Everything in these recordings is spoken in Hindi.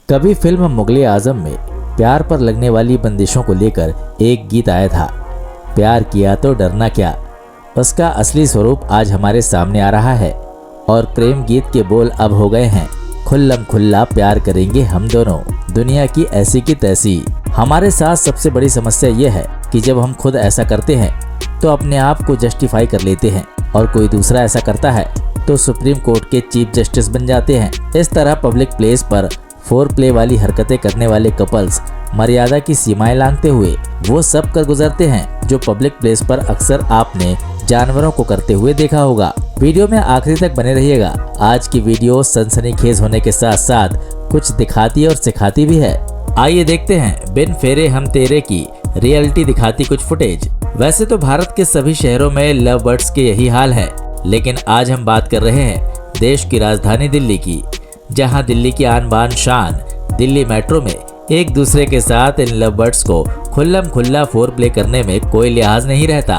कभी फिल्म मुगले आजम में प्यार पर लगने वाली बंदिशों को लेकर एक गीत आया था, प्यार किया तो डरना क्या। उसका असली स्वरूप आज हमारे सामने आ रहा है और प्रेम गीत के बोल अब हो गए हैं, खुल्लम खुल्ला प्यार करेंगे हम दोनों, दुनिया की ऐसी की तैसी। हमारे साथ सबसे बड़ी समस्या ये है कि जब हम खुद ऐसा करते हैं तो अपने आप को जस्टिफाई कर लेते हैं और कोई दूसरा ऐसा करता है तो सुप्रीम कोर्ट के चीफ जस्टिस बन जाते हैं। इस तरह पब्लिक प्लेस पर फोर प्ले वाली हरकतें करने वाले कपल्स मर्यादा की सीमाएं लांघते हुए वो सब कर गुजरते हैं जो पब्लिक प्लेस पर अक्सर आपने जानवरों को करते हुए देखा होगा। वीडियो में आखिरी तक बने रहिएगा। आज की वीडियो सनसनीखेज होने के साथ साथ कुछ दिखाती और सिखाती भी है। आइए देखते हैं बिन फेरे हम तेरे की रियलिटी दिखाती कुछ फुटेज। वैसे तो भारत के सभी शहरों में लव बर्ड्स के यही हाल है, लेकिन आज हम बात कर रहे हैं देश की राजधानी दिल्ली की, जहां दिल्ली की आन बान शान दिल्ली मेट्रो में एक दूसरे के साथ इन लव बर्ड्स को खुल्लम खुल्ला फोर प्ले करने में कोई लिहाज नहीं रहता।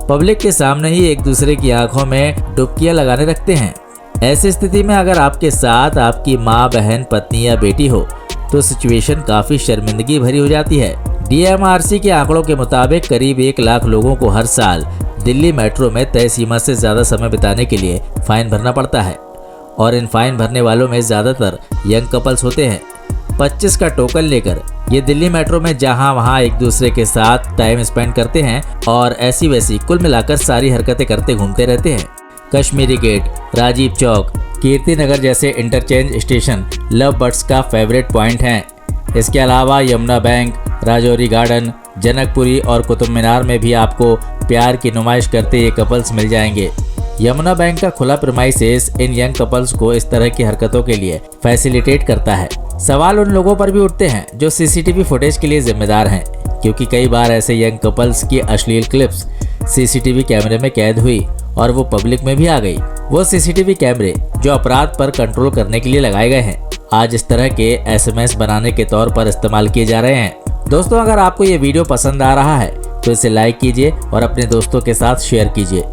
पब्लिक के सामने ही एक दूसरे की आंखों में डुबकियां लगाने रखते हैं। ऐसी स्थिति में अगर आपके साथ आपकी माँ, बहन, पत्नी या बेटी हो तो सिचुएशन काफी शर्मिंदगी भरी हो जाती है। DMRC के आंकड़ों के मुताबिक करीब 1 लाख लोगों को हर साल दिल्ली मेट्रो में तय सीमा से ज्यादा समय बिताने के लिए फाइन भरना पड़ता है और इन फाइन भरने वालों में ज्यादातर यंग कपल्स होते हैं। 25 का टोकन लेकर ये दिल्ली मेट्रो में जहां वहां एक दूसरे के साथ टाइम स्पेंड करते हैं और ऐसी वैसी कुल मिलाकर सारी हरकतें करते घूमते रहते हैं। कश्मीरी गेट, राजीव चौक, कीर्ति नगर जैसे इंटरचेंज स्टेशन लव बर्ड्स का फेवरेट पॉइंट हैं। इसके अलावा यमुना बैंक, राजौरी गार्डन, जनकपुरी और कुतुब मीनार में भी आपको प्यार की नुमाइश करते ये कपल्स मिल जाएंगे। यमुना बैंक का खुला प्रीमाइसेस इन यंग कपल्स को इस तरह की हरकतों के लिए फैसिलिटेट करता है। सवाल उन लोगों पर भी उठते हैं जो CCTV फुटेज के लिए जिम्मेदार हैं, क्योंकि कई बार ऐसे यंग कपल्स की अश्लील क्लिप्स CCTV कैमरे में कैद हुई और वो पब्लिक में भी आ गई। वो CCTV कैमरे जो अपराध पर कंट्रोल करने के लिए लगाए गए हैं, आज इस तरह के SMS बनाने के तौर पर इस्तेमाल किए जा रहे हैं। दोस्तों, अगर आपको ये वीडियो पसंद आ रहा है तो इसे लाइक कीजिए और अपने दोस्तों के साथ शेयर कीजिए।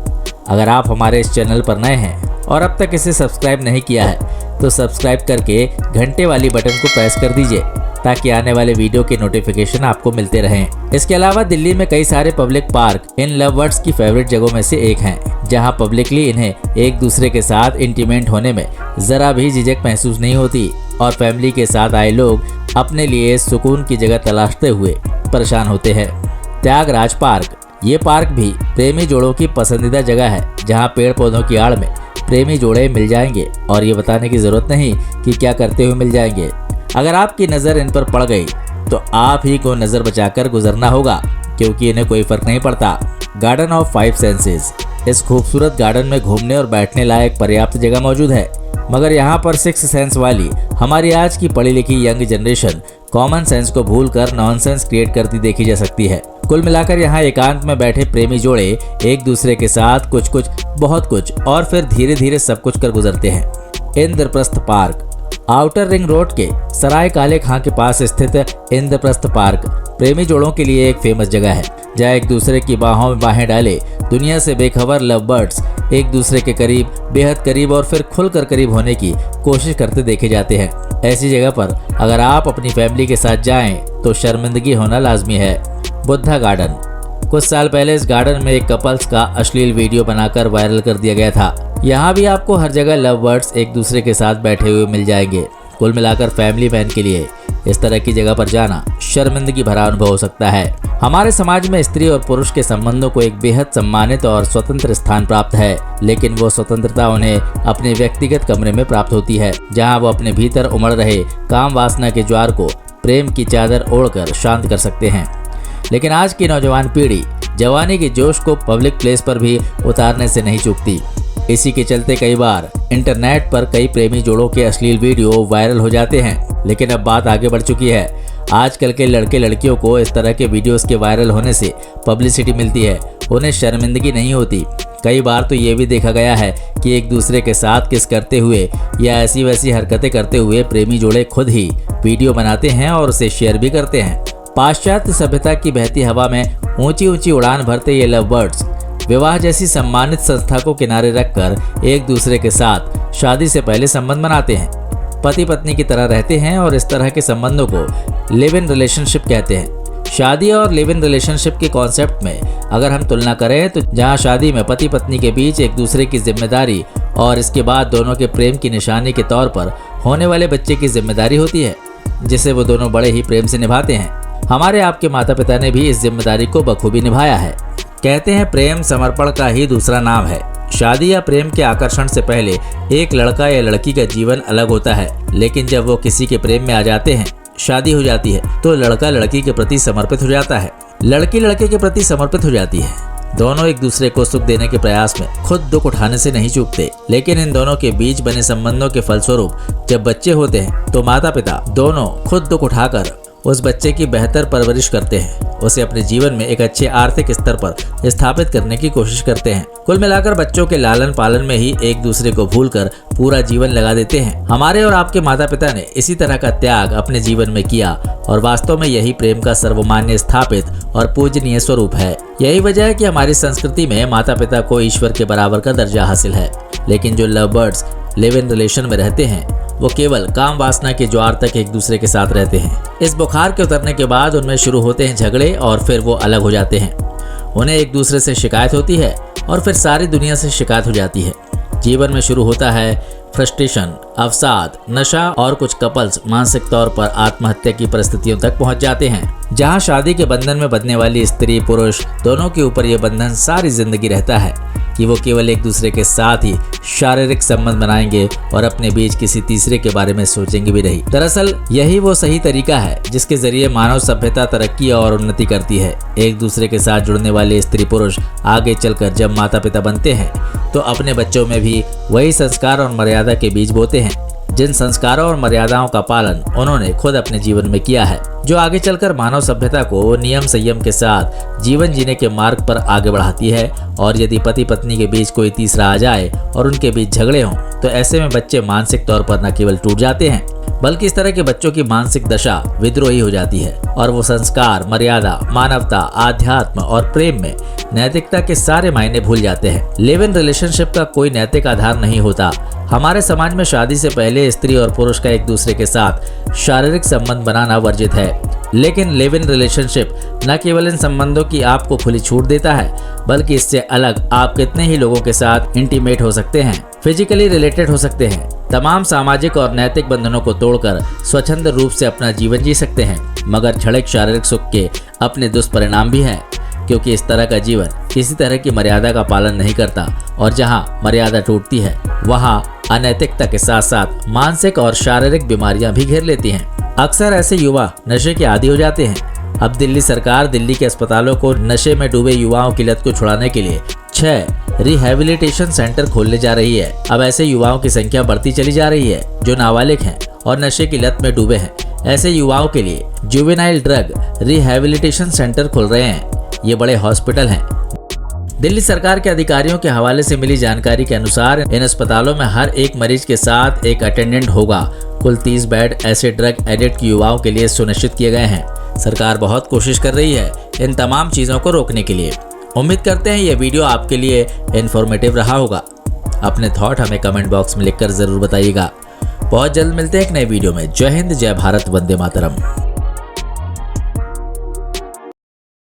अगर आप हमारे इस चैनल पर नए हैं और अब तक इसे सब्सक्राइब नहीं किया है तो सब्सक्राइब करके घंटे वाली बटन को प्रेस कर दीजिए ताकि आने वाले वीडियो के नोटिफिकेशन आपको मिलते रहें। इसके अलावा दिल्ली में कई सारे public park in love birds की फेवरेट जगहों में से एक हैं, जहां पब्लिकली इन्हें एक दूसरे के साथ इंटीमेट होने में जरा भी झिझक महसूस नहीं होती और फैमिली के साथ आए लोग अपने लिए सुकून की जगह तलाशते हुए परेशान होते हैं। त्यागराज पार्क, ये पार्क भी प्रेमी जोड़ों की पसंदीदा जगह है, जहां पेड़ पौधों की आड़ में प्रेमी जोड़े मिल जाएंगे और ये बताने की जरूरत नहीं कि क्या करते हुए मिल जाएंगे। अगर आपकी नज़र इन पर पड़ गई तो आप ही को नज़र बचाकर गुजरना होगा, क्योंकि इन्हें कोई फर्क नहीं पड़ता। गार्डन ऑफ 5 सेंसेस, इस खूबसूरत गार्डन में घूमने और बैठने लायक पर्याप्त जगह मौजूद है, मगर यहाँ पर 6 सेंस वाली हमारी आज की पढ़ी लिखी यंग जनरेशन कॉमन सेंस को भूलकर नॉनसेंस क्रिएट करती देखी जा सकती है। कुल मिलाकर यहाँ एकांत में बैठे प्रेमी जोड़े एक दूसरे के साथ कुछ कुछ, बहुत कुछ और फिर धीरे धीरे सब कुछ कर गुजरते हैं। Indraprastha park, outer ring road के सराय काले खां के पास स्थित इंद्रप्रस्थ पार्क प्रेमी जोड़ों के लिए एक फेमस जगह है, जहाँ एक दूसरे की बाहों में बाहें डाले दुनिया से बेखबर लव बर्ड्स एक दूसरे के करीब, बेहद करीब और फिर खुलकर करीब होने की कोशिश करते देखे जाते हैं। ऐसी जगह पर अगर आप अपनी फैमिली के साथ जाएं तो शर्मिंदगी होना लाजमी है। बुद्धा गार्डन, कुछ साल पहले इस गार्डन में एक कपल्स का अश्लील वीडियो बनाकर वायरल कर दिया गया था। यहाँ भी आपको हर जगह लव बर्ड्स एक दूसरे के साथ बैठे हुए मिल जाएंगे। कुल मिलाकर फैमिली मैन के लिए इस तरह की जगह पर जाना शर्मिंदगी भरा अनुभव हो सकता है। हमारे समाज में स्त्री और पुरुष के संबंधों को एक बेहद सम्मानित और स्वतंत्र स्थान प्राप्त है, लेकिन वो स्वतंत्रता उन्हें अपने व्यक्तिगत कमरे में प्राप्त होती है, जहाँ वो अपने भीतर उमड़ रहे काम वासना के ज्वार को प्रेम की चादर ओढ़कर शांत कर सकते हैं। लेकिन आज की नौजवान पीढ़ी जवानी के जोश को पब्लिक प्लेस पर भी उतारने से नहीं चूकती। इसी के चलते कई बार इंटरनेट पर कई प्रेमी जोड़ों के अश्लील वीडियो वायरल हो जाते हैं। लेकिन अब बात आगे बढ़ चुकी है। आजकल के लड़के लड़कियों को इस तरह के वीडियोस के वायरल होने से पब्लिसिटी मिलती है, उन्हें शर्मिंदगी नहीं होती। कई बार तो ये भी देखा गया है कि एक दूसरे के साथ किस करते हुए या ऐसी वैसी हरकतें करते हुए प्रेमी जोड़े खुद ही वीडियो बनाते हैं और उसे शेयर भी करते हैं। पाश्चात्य सभ्यता की बहती हवा में ऊंची ऊंची उड़ान भरते ये लव बर्ड्स विवाह जैसी सम्मानित संस्था को किनारे रखकर एक दूसरे के साथ शादी से पहले संबंध बनाते हैं। पति पत्नी की तरह रहते हैं और इस तरह के संबंधों को लिव इन रिलेशनशिप कहते हैं। शादी और लिव इन रिलेशनशिप के कॉन्सेप्ट में अगर हम तुलना करें तो जहां शादी में पति पत्नी के बीच एक दूसरे की जिम्मेदारी और इसके बाद दोनों के प्रेम की निशानी के तौर पर होने वाले बच्चे की जिम्मेदारी होती है, जिसे वो दोनों बड़े ही प्रेम से निभाते हैं। हमारे आपके माता पिता ने भी इस जिम्मेदारी को बखूबी निभाया है। कहते हैं प्रेम समर्पण का ही दूसरा नाम है। शादी या प्रेम के आकर्षण से पहले एक लड़का या लड़की का जीवन अलग होता है, लेकिन जब वो किसी के प्रेम में आ जाते हैं, शादी हो जाती है, तो लड़का लड़की के प्रति समर्पित हो जाता है, लड़की लड़के के प्रति समर्पित हो जाती है। दोनों एक दूसरे को सुख देने के प्रयास में खुद दुख उठाने से नहीं चूकते, लेकिन इन दोनों के बीच बने संबंधों के फलस्वरूप जब बच्चे होते हैं तो माता पिता दोनों खुद दुख उठाकर उस बच्चे की बेहतर परवरिश करते हैं, उसे अपने जीवन में एक अच्छे आर्थिक स्तर पर स्थापित करने की कोशिश करते हैं। कुल मिलाकर बच्चों के लालन पालन में ही एक दूसरे को भूलकर पूरा जीवन लगा देते हैं। हमारे और आपके माता पिता ने इसी तरह का त्याग अपने जीवन में किया और वास्तव में यही प्रेम का सर्वमान्य स्थापित और पूजनीय स्वरूप है। यही वजह है कि हमारी संस्कृति में माता पिता को ईश्वर के बराबर का दर्जा हासिल है। लेकिन जो love birds live in relation में रहते हैं वो केवल काम वासना के ज्वार तक एक दूसरे के साथ रहते हैं। इस बुखार के उतरने के बाद उनमें शुरू होते हैं झगड़े और फिर वो अलग हो जाते हैं। उन्हें एक दूसरे से शिकायत होती है और फिर सारी दुनिया से शिकायत हो जाती है। जीवन में शुरू होता है फ्रस्ट्रेशन, अवसाद, नशा और कुछ कपल्स मानसिक तौर पर आत्महत्या की परिस्थितियों तक पहुंच जाते हैं। जहां शादी के बंधन में बंधने वाली स्त्री पुरुष दोनों के ऊपर यह बंधन सारी जिंदगी रहता है कि वो केवल एक दूसरे के साथ ही शारीरिक संबंध बनाएंगे और अपने बीच किसी तीसरे के बारे में सोचेंगे भी नहीं। दरअसल यही वो सही तरीका है जिसके जरिए मानव सभ्यता तरक्की और उन्नति करती है। एक दूसरे के साथ जुड़ने वाले स्त्री पुरुष आगे चलकर जब माता पिता बनते हैं तो अपने बच्चों में भी वही संस्कार और मर्यादा के बीज बोते हैं जिन संस्कारों और मर्यादाओं का पालन उन्होंने खुद अपने जीवन में किया है, जो आगे चलकर मानव सभ्यता को नियम संयम के साथ जीवन जीने के मार्ग पर आगे बढ़ाती है। और यदि पति पत्नी के बीच कोई तीसरा आ जाए और उनके बीच झगड़े हों तो ऐसे में बच्चे मानसिक तौर पर न केवल टूट जाते हैं बल्कि इस तरह के बच्चों की मानसिक दशा विद्रोही हो जाती है और वो संस्कार, मर्यादा, मानवता, आध्यात्म और प्रेम में नैतिकता के सारे मायने भूल जाते हैं। लिव इन रिलेशनशिप का कोई नैतिक आधार नहीं होता। हमारे समाज में शादी से पहले स्त्री और पुरुष का एक दूसरे के साथ शारीरिक संबंध बनाना वर्जित है, लेकिन लिव इन रिलेशनशिप न केवल इन संबंधों की आपको खुली छूट देता है बल्कि इससे अलग आप कितने ही लोगों के साथ इंटीमेट हो सकते हैं, फिजिकली रिलेटेड हो सकते हैं, तमाम सामाजिक और नैतिक बंधनों को तोड़कर स्वच्छंद रूप से अपना जीवन जी सकते हैं। मगर क्षणिक शारीरिक सुख के अपने दुष्परिणाम भी हैं, क्योंकि इस तरह का जीवन किसी तरह की मर्यादा का पालन नहीं करता और जहां मर्यादा टूटती है वहां अनैतिकता के साथ साथ मानसिक और शारीरिक बीमारियां भी घेर लेती हैं। अक्सर ऐसे युवा नशे के आदी हो जाते हैं। अब दिल्ली सरकार दिल्ली के अस्पतालों को नशे में डूबे युवाओं की लत को छुड़ाने के लिए 6 रिहैबिलिटेशन सेंटर खोलने जा रही है। अब ऐसे युवाओं की संख्या बढ़ती चली जा रही है जो नाबालिग हैं और नशे की लत में डूबे हैं। ऐसे युवाओं के लिए जुवेनाइल ड्रग रिहैबिलिटेशन सेंटर खुल रहे हैं। ये बड़े हॉस्पिटल हैं। दिल्ली सरकार के अधिकारियों के हवाले से मिली जानकारी के अनुसार इन अस्पतालों में हर एक मरीज के साथ एक अटेंडेंट होगा। कुल 30 बेड ऐसे ड्रग एडिक्ट युवाओं के लिए सुनिश्चित किए गए हैं। सरकार बहुत कोशिश कर रही है इन तमाम चीज़ों को रोकने के लिए। उम्मीद करते हैं ये वीडियो आपके लिए इन्फॉर्मेटिव रहा होगा। अपने थॉट हमें कमेंट बॉक्स में लिखकर ज़रूर बताइएगा। बहुत जल्द मिलते हैं एक नए वीडियो में। जय हिंद, जय भारत, वंदे मातरम।